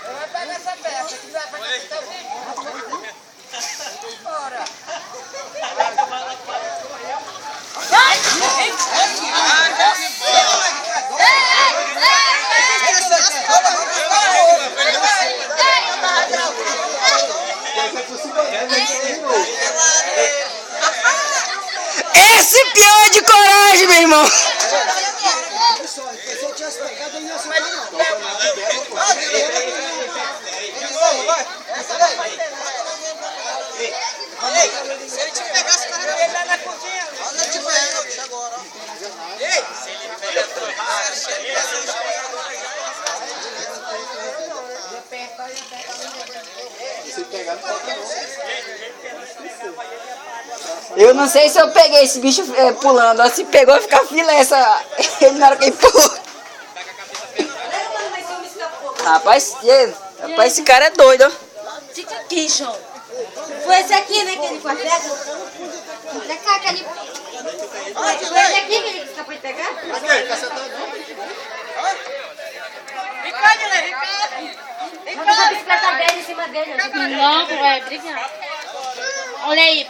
Vai pegar essa peça, que vai ficar o vídeo. Bora. Esse pior é de coragem, meu irmão. Se eu tivesse pegado, eu não ia acertar, não. Se ele te pegasse, o cara dele lá na cozinha. Olha, te pega, deixa agora. Ei, se ele pegar, Eu não sei se eu peguei esse bicho pulando. Ó, se pegou, fica filé ele na hora que ele pulou. Rapaz, esse cara é doido, ó. Fica aqui, João. Foi esse aqui, né, que ele foi pegar? Pra cá, que ele... Foi esse aqui que ele foi pegar? Ricardo, né, Ricardo? Vamos deixar a bicicleta dele em cima dele. Não, vai brigar. Olha aí.